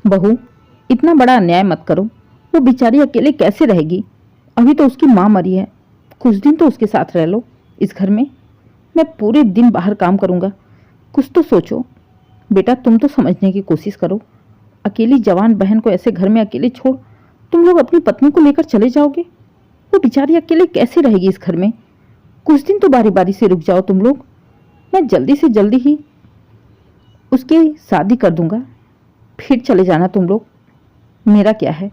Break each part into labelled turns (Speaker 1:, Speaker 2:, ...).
Speaker 1: बहू, इतना बड़ा अन्याय मत करो। वो बेचारी अकेले कैसे रहेगी? अभी तो उसकी माँ मरी है। कुछ दिन तो उसके साथ रह लो इस घर में। मैं पूरे दिन बाहर काम करूंगा। कुछ तो सोचो। बेटा, तुम तो समझने की कोशिश करो। अकेली जवान बहन को ऐसे घर में अकेले छोड़ तुम लोग अपनी पत्नी को लेकर चले जाओगे? वो बेचारी अकेले कैसे रहेगी इस घर में? कुछ दिन तो बारी बारी से रुक जाओ तुम लोग। मैं जल्दी से जल्दी ही उसकी शादी कर दूंगा, फिर चले जाना तुम लोग। मेरा क्या है,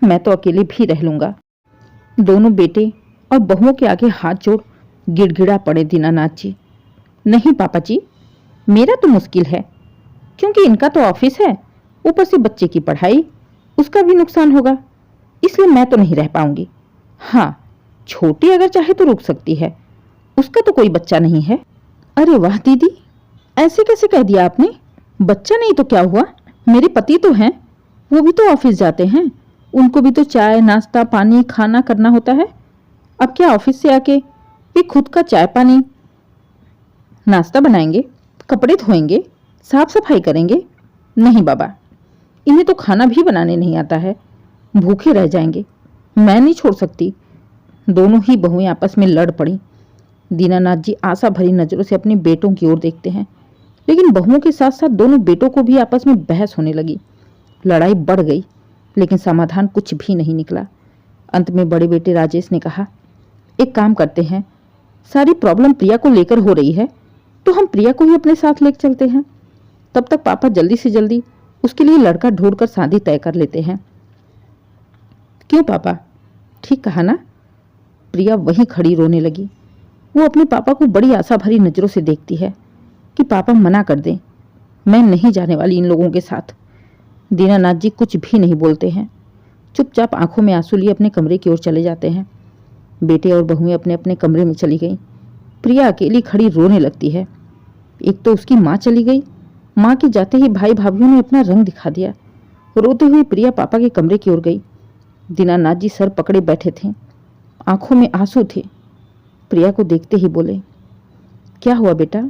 Speaker 1: मैं तो अकेले भी रह लूंगा। दोनों बेटे और बहुओं के आगे हाथ जोड़ गिड़गिड़ा पड़े दीनानाथ जी। नहीं पापा जी, मेरा तो मुश्किल है, क्योंकि इनका तो ऑफिस है, ऊपर से बच्चे की पढ़ाई, उसका भी नुकसान होगा, इसलिए मैं तो नहीं रह पाऊंगी। हाँ, छोटी अगर चाहे तो रुक सकती है, उसका तो कोई बच्चा नहीं है। अरे वाह दीदी, ऐसे कैसे कह दिया आपने? बच्चा नहीं तो क्या हुआ, मेरे पति तो हैं, वो भी तो ऑफिस जाते हैं, उनको भी तो चाय नाश्ता पानी खाना करना होता है। अब क्या ऑफिस से आके वे खुद का चाय पानी नाश्ता बनाएंगे, कपड़े धोएंगे, साफ सफाई करेंगे? नहीं बाबा, इन्हें तो खाना भी बनाने नहीं आता है, भूखे रह जाएंगे। मैं नहीं छोड़ सकती। दोनों ही बहुएं आपस में लड़ पड़ी। दीनानाथ जी आशा भरी नजरों से अपने बेटों की ओर देखते हैं, लेकिन बहुओं के साथ साथ दोनों बेटों को भी आपस में बहस होने लगी। लड़ाई बढ़ गई, लेकिन समाधान कुछ भी नहीं निकला। अंत में बड़े बेटे राजेश ने कहा, एक काम करते हैं, सारी प्रॉब्लम प्रिया को लेकर हो रही है, तो हम प्रिया को ही अपने साथ लेकर चलते हैं। तब तक पापा जल्दी से जल्दी उसके लिए लड़का ढूंढकर शादी तय कर लेते हैं। क्यों पापा, ठीक कहा ना? प्रिया वहीं खड़ी रोने लगी। वो अपने पापा को बड़ी आशा भरी नजरों से देखती है कि पापा मना कर दें, मैं नहीं जाने वाली इन लोगों के साथ। दीनानाथ जी कुछ भी नहीं बोलते हैं, चुपचाप आंखों में आंसू लिए अपने कमरे की ओर चले जाते हैं। बेटे और बहुएं अपने अपने कमरे में चली गईं। प्रिया अकेली खड़ी रोने लगती है। एक तो उसकी माँ चली गई, माँ के जाते ही भाई भाभीयों ने अपना रंग दिखा दिया। रोते हुए प्रिया पापा के कमरे की ओर गई। दीनानाथ जी सर पकड़े बैठे थे, आंखों में आंसू थे। प्रिया को देखते ही बोले, क्या हुआ बेटा,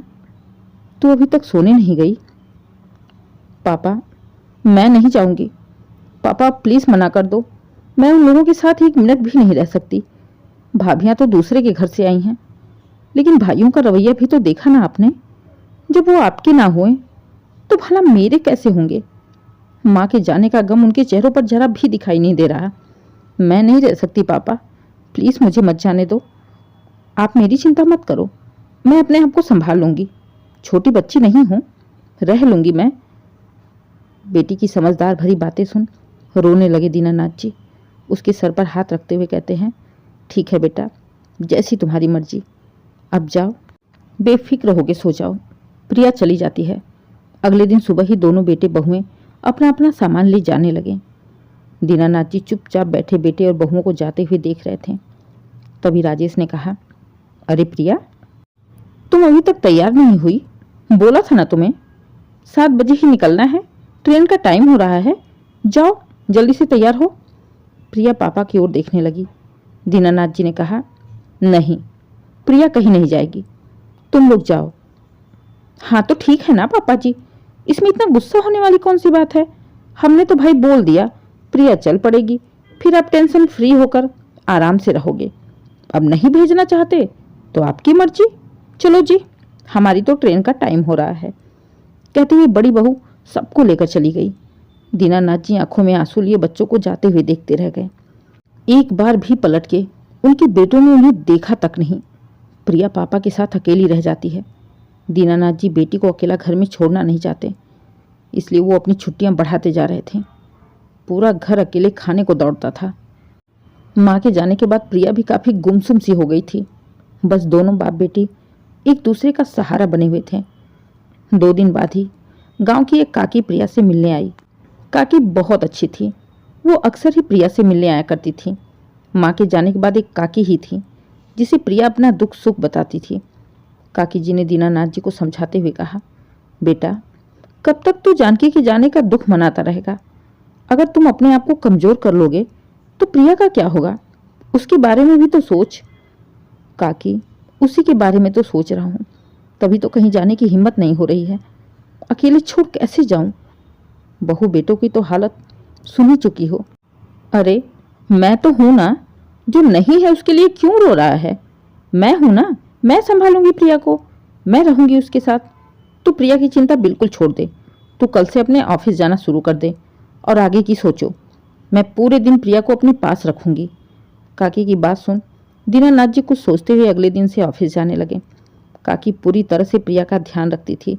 Speaker 1: तू अभी तक सोने नहीं गई? पापा, मैं नहीं जाऊंगी। पापा प्लीज मना कर दो, मैं उन लोगों के साथ एक मिनट भी नहीं रह सकती। भाभियां तो दूसरे के घर से आई हैं, लेकिन भाइयों का रवैया भी तो देखा ना आपने। जब वो आपके ना हुए तो भला मेरे कैसे होंगे? माँ के जाने का गम उनके चेहरों पर जरा भी दिखाई नहीं दे रहा। मैं नहीं रह सकती पापा, प्लीज मुझे मत जाने दो। आप मेरी चिंता मत करो, मैं अपने आप को संभाल लूंगी, छोटी बच्ची नहीं हूं, रह लूंगी मैं। बेटी की समझदार भरी बातें सुन रोने लगे दीनानाथ जी। उसके सर पर हाथ रखते हुए कहते हैं, ठीक है बेटा, जैसी तुम्हारी मर्जी, अब जाओ, बेफिक्र होके सो जाओ। प्रिया चली जाती है। अगले दिन सुबह ही दोनों बेटे बहुएं अपना अपना सामान ले जाने लगे। दीनानाथ जी चुपचाप बैठे बेटे और बहुओं को जाते हुए देख रहे थे। तभी राजेश ने कहा, अरे प्रिया, तुम अभी तक तैयार नहीं हुई? बोला था ना तुम्हें 7 बजे ही निकलना है, ट्रेन का टाइम हो रहा है, जाओ जल्दी से तैयार हो। प्रिया पापा की ओर देखने लगी। दीनानाथ जी ने कहा, नहीं, प्रिया कहीं नहीं जाएगी, तुम लोग जाओ। हाँ तो ठीक है ना पापा जी, इसमें इतना गुस्सा होने वाली कौन सी बात है? हमने तो भाई बोल दिया, प्रिया चल पड़ेगी, फिर आप टेंशन फ्री होकर आराम से रहोगे। अब नहीं भेजना चाहते तो आपकी मर्जी, चलो जी, हमारी तो ट्रेन का टाइम हो रहा है। कहते हुए बड़ी बहू सबको लेकर चली गई। दीनानाथ जी आंखों में आंसू लिए बच्चों को जाते हुए देखते रह गए। एक बार भी पलट के उनके बेटों ने उन्हें देखा तक नहीं। प्रिया पापा के साथ अकेली रह जाती है। दीनानाथ जी बेटी को अकेला घर में छोड़ना नहीं चाहते, इसलिए वो अपनी छुट्टियां बढ़ाते जा रहे थे। पूरा घर अकेले खाने को दौड़ता था। माँ के जाने के बाद प्रिया भी काफी गुमसुम सी हो गई थी। बस दोनों बाप बेटी एक दूसरे का सहारा बने हुए थे। 2 दिन बाद ही गांव की एक काकी प्रिया से मिलने आई। काकी बहुत अच्छी थी, वो अक्सर ही प्रिया से मिलने आया करती थी। माँ के जाने के बाद एक काकी ही थी जिसे प्रिया अपना दुख सुख बताती थी। काकी जी ने दीनानाथ जी को समझाते हुए कहा, बेटा, कब तक तू जानकी के जाने का दुख मनाता रहेगा? अगर तुम अपने आप को कमजोर कर लोगे तो प्रिया का क्या होगा? उसके बारे में भी तो सोच। काकी, उसी के बारे में तो सोच रहा हूँ, तभी तो कहीं जाने की हिम्मत नहीं हो रही है। अकेले छोड़ कैसे जाऊं? बहू बेटों की तो हालत सुन ही चुकी हो। अरे मैं तो हूं ना, जो नहीं है उसके लिए क्यों रो रहा है? मैं हूं ना, मैं संभालूंगी प्रिया को, मैं रहूंगी उसके साथ। तू प्रिया की चिंता बिल्कुल छोड़ दे। तू कल से अपने ऑफिस जाना शुरू कर दे और आगे की सोचो। मैं पूरे दिन प्रिया को अपने पास रखूंगी। काकी की बात सुन दीनानाथ जी कुछ सोचते हुए अगले दिन से ऑफिस जाने लगे। काकी पूरी तरह से प्रिया का ध्यान रखती थी।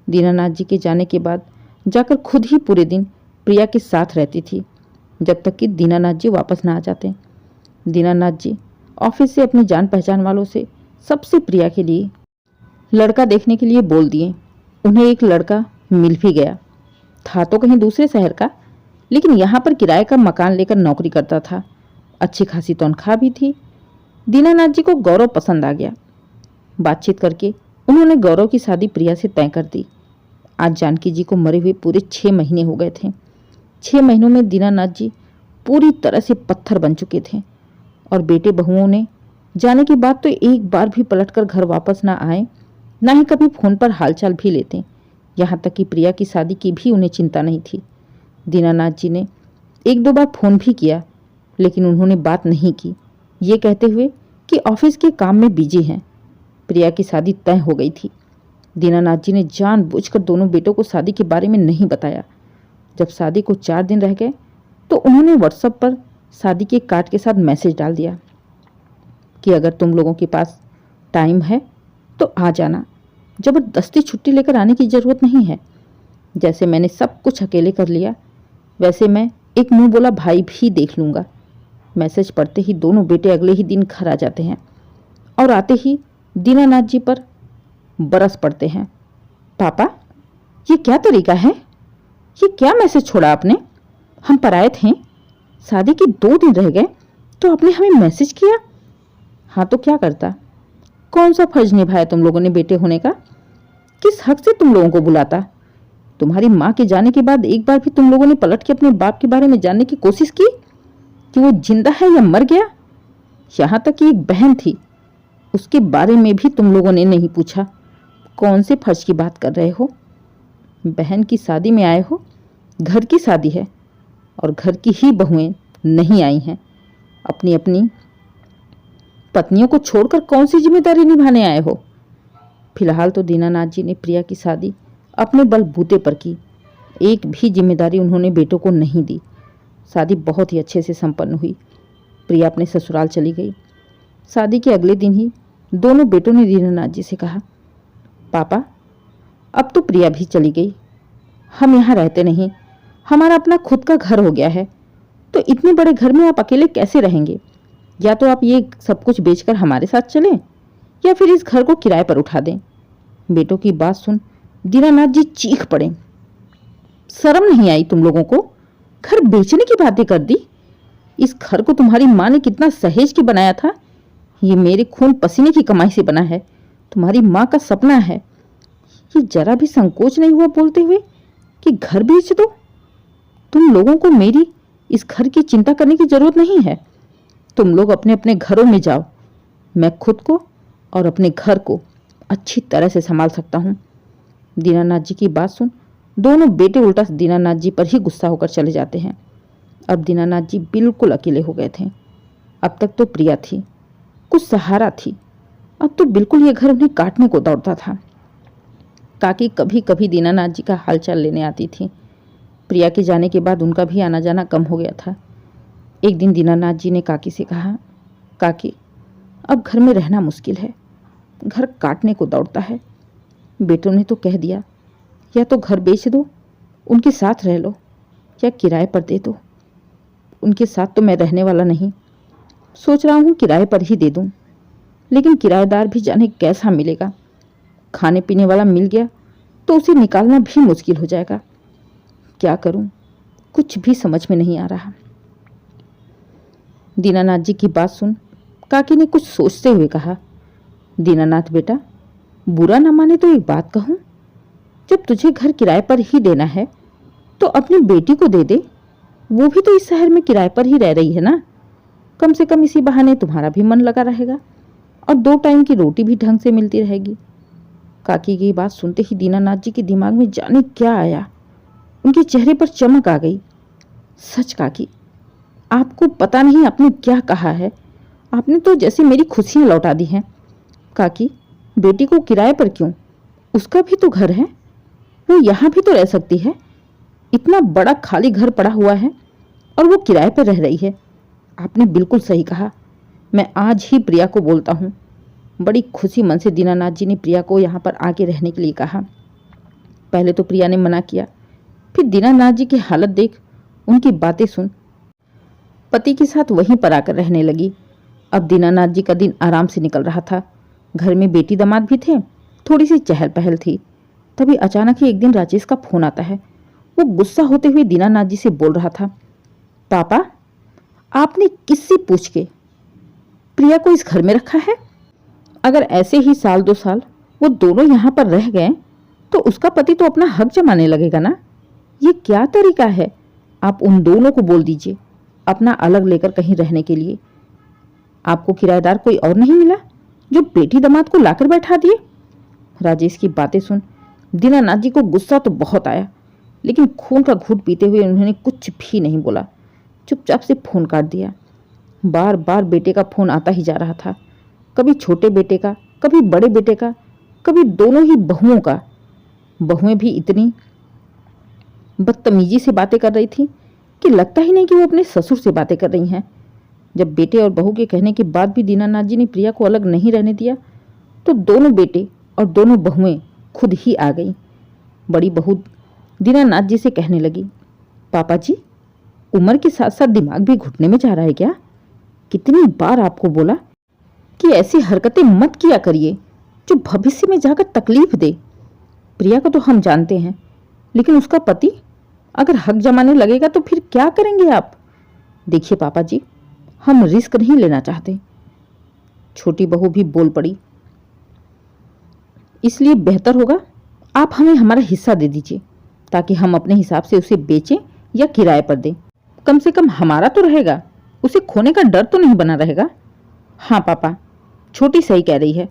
Speaker 1: दीनानाथ जी के जाने के बाद जाकर खुद ही पूरे दिन प्रिया के साथ रहती थी, जब तक कि दीनानाथ जी वापस ना आ जाते। दीनानाथ जी ऑफिस से अपनी जान पहचान वालों से सबसे प्रिया के लिए लड़का देखने के लिए बोल दिए। उन्हें एक लड़का मिल भी गया। था तो कहीं दूसरे शहर का, लेकिन यहाँ पर किराए का मकान लेकर नौकरी करता था। अच्छी खासी तनख्वाह भी थी। दीनानाथ जी को गौरव पसंद आ गया। बातचीत करके उन्होंने गौरव की शादी प्रिया से तय कर दी। आज जानकी जी को मरे हुए पूरे 6 महीने हो गए थे। 6 महीनों में दीनानाथ जी पूरी तरह से पत्थर बन चुके थे और बेटे बहुओं ने जाने के बाद तो एक बार भी पलटकर घर वापस ना आए, ना ही कभी फोन पर हालचाल भी लेते। यहाँ तक कि प्रिया की शादी की भी उन्हें चिंता नहीं थी। दीनानाथ जी ने 1-2 बार फोन भी किया, लेकिन उन्होंने बात नहीं की, ये कहते हुए कि ऑफिस के काम में बिजी हैं। प्रिया की शादी तय हो गई थी। दीनानाथ जी ने जानबूझकर दोनों बेटों को शादी के बारे में नहीं बताया। जब शादी को 4 दिन रह गए तो उन्होंने व्हाट्सएप पर शादी के कार्ड के साथ मैसेज डाल दिया कि अगर तुम लोगों के पास टाइम है तो आ जाना। जबरदस्ती छुट्टी लेकर आने की ज़रूरत नहीं है। जैसे मैंने सब कुछ अकेले कर लिया, वैसे मैं एक मुंह बोला भाई भी देख लूँगा। मैसेज पढ़ते ही दोनों बेटे अगले ही दिन घर आ जाते हैं और आते ही दीनानाथ जी पर बरस पड़ते हैं। पापा, ये क्या तरीका है? ये क्या मैसेज छोड़ा आपने? हम पराए थे, शादी के 2 दिन रह गए तो आपने हमें मैसेज किया। हाँ तो क्या करता? कौन सा फर्ज निभाया तुम लोगों ने बेटे होने का? किस हक से तुम लोगों को बुलाता? तुम्हारी माँ के जाने के बाद एक बार भी तुम लोगों ने पलट के अपने बाप के बारे में जानने की कोशिश की कि वो जिंदा है या मर गया? यहाँ तक कि एक बहन थी, उसके बारे में भी तुम लोगों ने नहीं पूछा। कौन से फर्ज की बात कर रहे हो? बहन की शादी में आए हो? घर की शादी है और घर की ही बहुएं नहीं आई हैं। अपनी अपनी पत्नियों को छोड़कर कौन सी जिम्मेदारी निभाने आए हो? फिलहाल तो दीनानाथ जी ने प्रिया की शादी अपने बलबूते पर की। एक भी जिम्मेदारी उन्होंने बेटों को नहीं दी। शादी बहुत ही अच्छे से संपन्न हुई। प्रिया अपने ससुराल चली गई। शादी के अगले दिन ही दोनों बेटों ने दीनानाथ जी से कहा, पापा अब तो प्रिया भी चली गई, हम यहाँ रहते नहीं, हमारा अपना खुद का घर हो गया है, तो इतने बड़े घर में आप अकेले कैसे रहेंगे? या तो आप ये सब कुछ बेचकर हमारे साथ चलें या फिर इस घर को किराए पर उठा दें। बेटों की बात सुन दीनानाथ जी चीख पड़े। शर्म नहीं आई तुम लोगों को? घर बेचने की बातें कर दी। इस घर को तुम्हारी माँ ने कितना सहेज के बनाया था। ये मेरे खून पसीने की कमाई से बना है, तुम्हारी माँ का सपना है। ये जरा भी संकोच नहीं हुआ बोलते हुए कि घर बेच दो। तुम लोगों को मेरी इस घर की चिंता करने की जरूरत नहीं है। तुम लोग अपने अपने घरों में जाओ। मैं खुद को और अपने घर को अच्छी तरह से संभाल सकता हूँ। दीनानाथ जी की बात सुन दोनों बेटे उल्टा दीनानाथ जी पर ही गुस्सा होकर चले जाते हैं। अब दीनानाथ जी बिल्कुल अकेले हो गए थे। अब तक तो प्रिया थी, कुछ सहारा थी, अब तो बिल्कुल ये घर उन्हें काटने को दौड़ता था। काकी कभी कभी दीनानाथ जी का हालचाल लेने आती थी। प्रिया के जाने के बाद उनका भी आना जाना कम हो गया था। एक दिन दीनानाथ जी ने काकी से कहा, काकी अब घर में रहना मुश्किल है, घर काटने को दौड़ता है। बेटों ने तो कह दिया या तो घर बेच दो, उनके साथ रह लो, या किराए पर दे दो। उनके साथ तो मैं रहने वाला नहीं, सोच रहा हूँ किराए पर ही दे दूँ, लेकिन किराएदार भी जाने कैसा मिलेगा। खाने पीने वाला मिल गया तो उसे निकालना भी मुश्किल हो जाएगा। क्या करूँ, कुछ भी समझ में नहीं आ रहा। दीनानाथ जी की बात सुन काकी ने कुछ सोचते हुए कहा, दीनानाथ बेटा, बुरा न माने तो एक बात कहूँ, जब तुझे घर किराए पर ही देना है तो अपनी बेटी को दे दे। वो भी तो इस शहर में किराए पर ही रह रही है ना। कम से कम इसी बहाने तुम्हारा भी मन लगा रहेगा और 2 टाइम की रोटी भी ढंग से मिलती रहेगी। काकी की बात सुनते ही दीनानाथ जी के दिमाग में जाने क्या आया। उनके चेहरे पर चमक आ गई। सच काकी, आपको पता नहीं आपने क्या कहा है। आपने तो जैसे मेरी खुशियां लौटा दी हैं। काकी, बेटी को किराए पर क्यों? उसका भी तो घर है, वो यहाँ भी तो रह सकती है। इतना बड़ा खाली घर पड़ा हुआ है और वो किराए पर रह रही है। आपने बिल्कुल सही कहा। मैं आज ही प्रिया को बोलता हूँ। बड़ी खुशी मन से दीनानाथ जी ने प्रिया को यहाँ पर आके रहने के लिए कहा। पहले तो प्रिया ने मना किया, फिर दीनानाथ जी की हालत देख, उनकी बातें सुन, पति के साथ वहीं पर आकर रहने लगी। अब दीनानाथ जी का दिन आराम से निकल रहा था। घर में बेटी दामाद भी थे, थोड़ी सी चहल पहल थी। तभी अचानक ही एक दिन राजेश का फोन आता है। वो गुस्सा होते हुए दीनानाथ जी से बोल रहा था, पापा, आपने किससे पूछ के प्रिया को इस घर में रखा है? अगर ऐसे ही साल 2 साल वो दोनों यहाँ पर रह गए तो उसका पति तो अपना हक जमाने लगेगा ना। ये क्या तरीका है? आप उन दोनों को बोल दीजिए अपना अलग लेकर कहीं रहने के लिए। आपको किराएदार कोई और नहीं मिला जो बेटी दामाद को लाकर बैठा दिए? राजेश की बातें सुन दीनानाथ जी को गुस्सा तो बहुत आया, लेकिन खून का घूंट पीते हुए उन्होंने कुछ भी नहीं बोला। चुपचाप से फोन काट दिया। बार बार बेटे का फोन आता ही जा रहा था। कभी छोटे बेटे का, कभी बड़े बेटे का, कभी दोनों ही बहुओं का। बहुएं भी इतनी बदतमीजी से बातें कर रही थी कि लगता ही नहीं कि वो अपने ससुर से बातें कर रही हैं। जब बेटे और बहू के कहने के बाद भी दीनानाथ जी ने प्रिया को अलग नहीं रहने दिया तो दोनों बेटे और दोनों बहुएं खुद ही आ गई। बड़ी बहू दीनानाथ जी से कहने लगी, पापा जी, उम्र के साथ साथ दिमाग भी घुटने में जा रहा है क्या? कितनी बार आपको बोला कि ऐसी हरकतें मत किया करिए जो भविष्य में जाकर तकलीफ दे। प्रिया को तो हम जानते हैं, लेकिन उसका पति अगर हक जमाने लगेगा तो फिर क्या करेंगे आप? देखिए पापा जी, हम रिस्क नहीं लेना चाहते। छोटी बहू भी बोल पड़ी, इसलिए बेहतर होगा आप हमें हमारा हिस्सा दे दीजिए ताकि हम अपने हिसाब से उसे बेचें या किराए पर दें। कम से कम हमारा तो रहेगा, उसे खोने का डर तो नहीं बना रहेगा। हाँ पापा, छोटी सही कह रही है,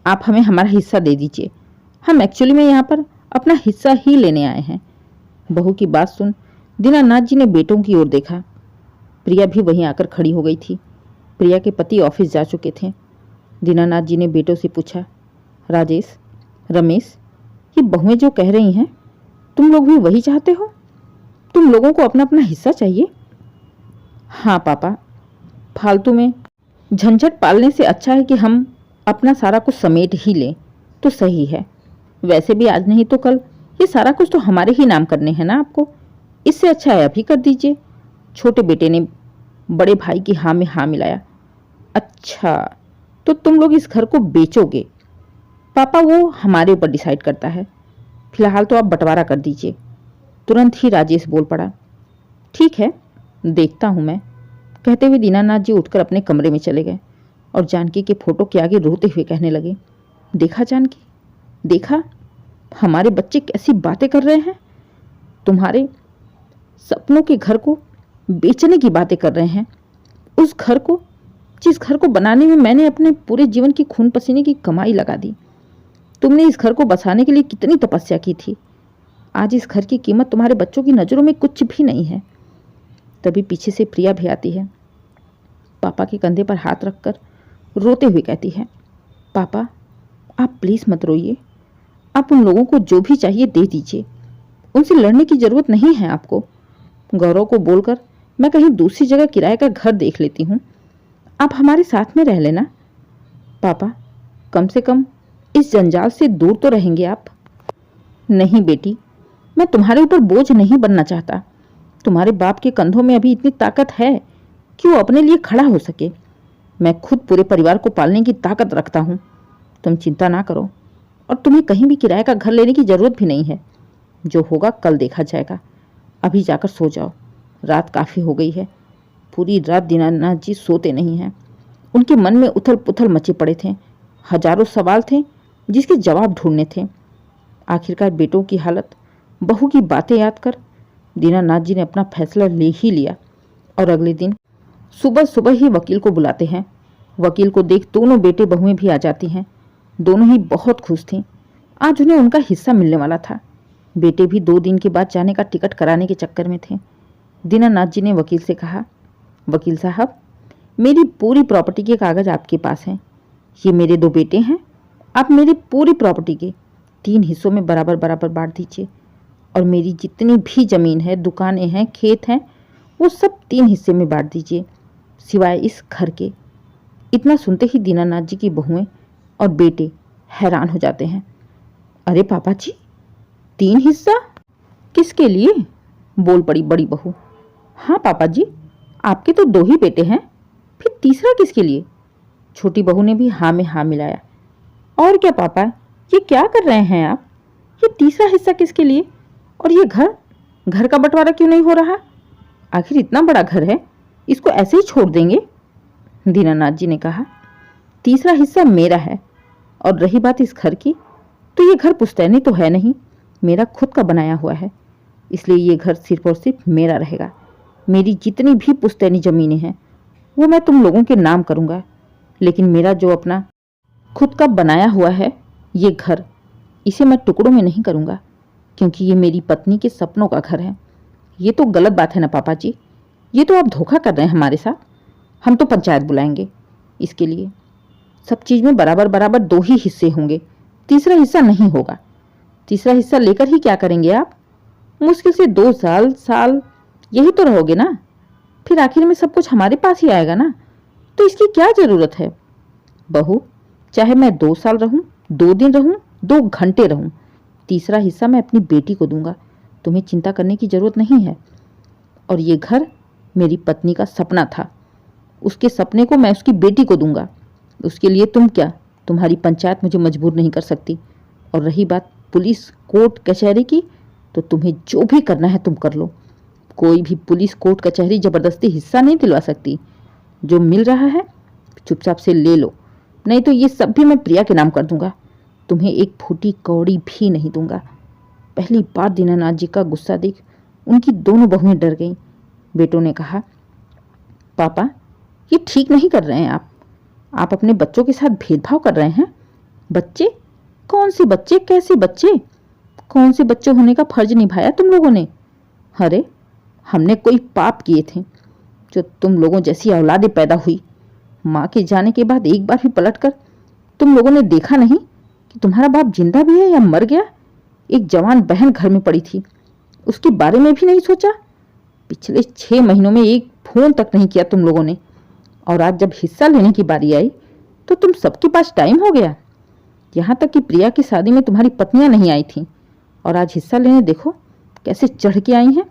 Speaker 1: आप हमें हमारा हिस्सा दे दीजिए। हम एक्चुअली में यहाँ पर अपना हिस्सा ही लेने आए हैं। बहू की बात सुन दीनानाथ जी ने बेटों की ओर देखा। प्रिया भी वहीं आकर खड़ी हो गई थी। प्रिया के पति ऑफिस जा चुके थे। दीनानाथ जी ने बेटों से पूछा, राजेश, रमेश, ये बहुएं जो कह रही हैं, तुम लोग भी वही चाहते हो? तुम लोगों को अपना अपना हिस्सा चाहिए? हाँ पापा, फालतू में झंझट पालने से अच्छा है कि हम अपना सारा कुछ समेट ही लें तो सही है। वैसे भी आज नहीं तो कल ये सारा कुछ तो हमारे ही नाम करने हैं ना आपको। इससे अच्छा है अभी कर दीजिए। छोटे बेटे ने बड़े भाई की हाँ में हाँ मिलाया। अच्छा, तो तुम लोग इस घर को बेचोगे? पापा, वो हमारे ऊपर डिसाइड करता है। फिलहाल तो आप बंटवारा कर दीजिए। तुरंत ही राजेश बोल पड़ा, ठीक है, देखता हूं मैं। कहते हुए दीनानाथ जी उठकर अपने कमरे में चले गए और जानकी के फोटो के आगे रोते हुए कहने लगे, देखा जानकी, देखा हमारे बच्चे कैसी बातें कर रहे हैं। तुम्हारे सपनों के घर को बेचने की बातें कर रहे हैं। उस घर को, जिस घर को बनाने में मैंने अपने पूरे जीवन की खून पसीने की कमाई लगा दी। तुमने इस घर को बसाने के लिए कितनी तपस्या की थी। आज इस घर की कीमत तुम्हारे बच्चों की नज़रों में कुछ भी नहीं है। तभी पीछे से प्रिया भी आती है। पापा के कंधे पर हाथ रखकर रोते हुए कहती है, पापा, आप प्लीज़ मत रोइए। आप उन लोगों को जो भी चाहिए दे दीजिए। उनसे लड़ने की ज़रूरत नहीं है आपको। गौरव को बोलकर मैं कहीं दूसरी जगह किराए का घर देख लेती हूँ। आप हमारे साथ में रह लेना। पापा, कम से कम इस जंजाल से दूर तो रहेंगे आप। नहीं बेटी, मैं तुम्हारे ऊपर बोझ नहीं बनना चाहता। तुम्हारे बाप के कंधों में अभी इतनी ताकत है कि वो अपने लिए खड़ा हो सके। मैं खुद पूरे परिवार को पालने की ताकत रखता हूँ। तुम चिंता ना करो और तुम्हें कहीं भी किराए का घर लेने की ज़रूरत भी नहीं है। जो होगा कल देखा जाएगा। अभी जाकर सो जाओ, रात काफ़ी हो गई है। पूरी रात दीनानाथ जी सोते नहीं हैं। उनके मन में उथल पुथल मचे पड़े थे। हजारों सवाल थे जिसके जवाब ढूंढने थे। आखिरकार बेटों की हालत, बहू की बातें याद कर दीनानाथ जी ने अपना फैसला ले ही लिया और अगले दिन सुबह सुबह ही वकील को बुलाते हैं। वकील को देख दोनों बेटे बहुएं भी आ जाती हैं। दोनों ही बहुत खुश थीं। आज उन्हें उनका हिस्सा मिलने वाला था। बेटे भी 2 दिन के बाद जाने का टिकट कराने के चक्कर में थे। दीनानाथ जी ने वकील से कहा, वकील साहब, मेरी पूरी प्रॉपर्टी के कागज़ आपके पास हैं। ये मेरे 2 बेटे हैं। आप मेरी पूरी प्रॉपर्टी के 3 हिस्सों में बराबर बराबर बांट दीजिए और मेरी जितनी भी ज़मीन है, दुकानें हैं, खेत हैं, वो सब 3 हिस्से में बांट दीजिए, सिवाय इस घर के। इतना सुनते ही दीनानाथ जी की बहुएं और बेटे हैरान हो जाते हैं। अरे पापा जी, 3 हिस्सा किसके लिए? बोल पड़ी बड़ी बहू। हाँ पापा जी, आपके तो 2 ही बेटे हैं, फिर तीसरा किसके लिए? छोटी बहू ने भी हाँ में हाँ मिलाया। और क्या पापा, ये क्या कर रहे हैं आप? ये तीसरा हिस्सा किसके लिए? और ये घर का बंटवारा क्यों नहीं हो रहा? आखिर इतना बड़ा घर है, इसको ऐसे ही छोड़ देंगे? दीनानाथ जी ने कहा, तीसरा हिस्सा मेरा है। और रही बात इस घर की, तो ये घर पुश्तैनी तो है नहीं, मेरा खुद का बनाया हुआ है। इसलिए ये घर सिर्फ और सिर्फ मेरा रहेगा। मेरी जितनी भी पुश्तैनी ज़मीनें हैं वो मैं तुम लोगों के नाम करूँगा, लेकिन मेरा जो अपना खुद का बनाया हुआ है ये घर, इसे मैं टुकड़ों में नहीं करूँगा, क्योंकि ये मेरी पत्नी के सपनों का घर है। ये तो गलत बात है ना पापा जी, ये तो आप धोखा कर रहे हैं हमारे साथ। हम तो पंचायत बुलाएंगे इसके लिए। सब चीज़ में बराबर बराबर 2 ही हिस्से होंगे, तीसरा हिस्सा नहीं होगा। तीसरा हिस्सा लेकर ही क्या करेंगे आप? मुश्किल से 2 साल यही तो रहोगे ना, फिर आखिर में सब कुछ हमारे पास ही आएगा ना, तो इसकी क्या ज़रूरत है? बहू, चाहे मैं 2 साल रहूं, 2 दिन रहूं, 2 घंटे रहूं, तीसरा हिस्सा मैं अपनी बेटी को दूंगा। तुम्हें चिंता करने की ज़रूरत नहीं है। और ये घर मेरी पत्नी का सपना था, उसके सपने को मैं उसकी बेटी को दूंगा। उसके लिए तुम क्या, तुम्हारी पंचायत मुझे मजबूर नहीं कर सकती। और रही बात पुलिस कोर्ट कचहरी की, तो तुम्हें जो भी करना है तुम कर लो। कोई भी पुलिस कोर्ट कचहरी ज़बरदस्ती हिस्सा नहीं दिलवा सकती। जो मिल रहा है चुपचाप से ले लो, नहीं तो ये सब भी मैं प्रिया के नाम कर दूंगा। तुम्हें एक फूटी कौड़ी भी नहीं दूंगा। पहली बार दीनानाथ जी का गुस्सा देख उनकी दोनों बहुएं डर गईं। बेटों ने कहा, पापा, ये ठीक नहीं कर रहे हैं आप अपने बच्चों के साथ भेदभाव कर रहे हैं। बच्चे? कौन से बच्चे, कैसे बच्चे? कौन से बच्चे होने का फर्ज निभाया तुम लोगों ने? अरे, हमने कोई पाप किए थे जो तुम लोगों जैसी औलादें पैदा हुई? माँ के जाने के बाद एक बार भी पलट कर तुम लोगों ने देखा नहीं कि तुम्हारा बाप जिंदा भी है या मर गया? एक जवान बहन घर में पड़ी थी, उसके बारे में भी नहीं सोचा। पिछले 6 महीनों में एक फोन तक नहीं किया तुम लोगों ने। और आज जब हिस्सा लेने की बारी आई तो तुम सबके पास टाइम हो गया। यहाँ तक कि प्रिया की शादी में तुम्हारी पत्नियां नहीं आई थीं, और आज हिस्सा लेने देखो कैसे चढ़ के आई हैं।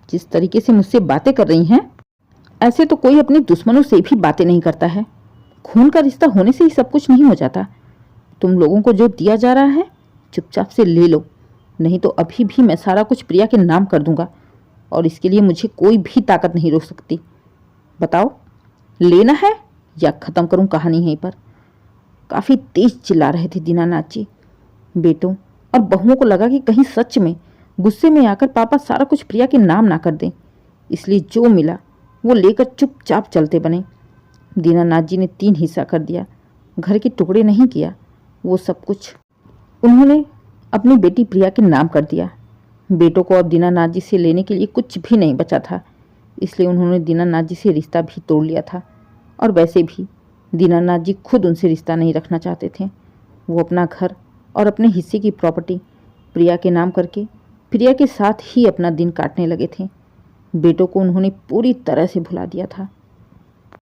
Speaker 1: जिस तरीके से मुझसे बातें कर रही हैं, ऐसे तो कोई अपने दुश्मनों से भी बातें नहीं करता है। खून का रिश्ता होने से ही सब कुछ नहीं हो जाता। तुम लोगों को जो दिया जा रहा है चुपचाप से ले लो, नहीं तो अभी भी मैं सारा कुछ प्रिया के नाम कर दूंगा, और इसके लिए मुझे कोई भी ताकत नहीं रोक सकती। बताओ, लेना है या ख़त्म करूं कहानी यहीं पर? काफ़ी तेज चिल्ला रहे थे दीनानाथ जी। बेटों और बहुओं को लगा कि कहीं सच में गुस्से में आकर पापा सारा कुछ प्रिया के नाम ना कर दें, इसलिए जो मिला वो लेकर चुपचाप चलते बने। दीनानाथ जी ने 3 हिस्सा कर दिया, घर के टुकड़े नहीं किया। वो सब कुछ उन्होंने अपनी बेटी प्रिया के नाम कर दिया। बेटों को अब दीनानाथ जी से लेने के लिए कुछ भी नहीं बचा था, इसलिए उन्होंने दीनानाथ जी से रिश्ता भी तोड़ लिया था। और वैसे भी दीनानाथ जी खुद उनसे रिश्ता नहीं रखना चाहते थे। वो अपना घर और अपने हिस्से की प्रॉपर्टी प्रिया के नाम करके प्रिया के साथ ही अपना दिन काटने लगे थे। बेटों को उन्होंने पूरी तरह से भुला दिया था।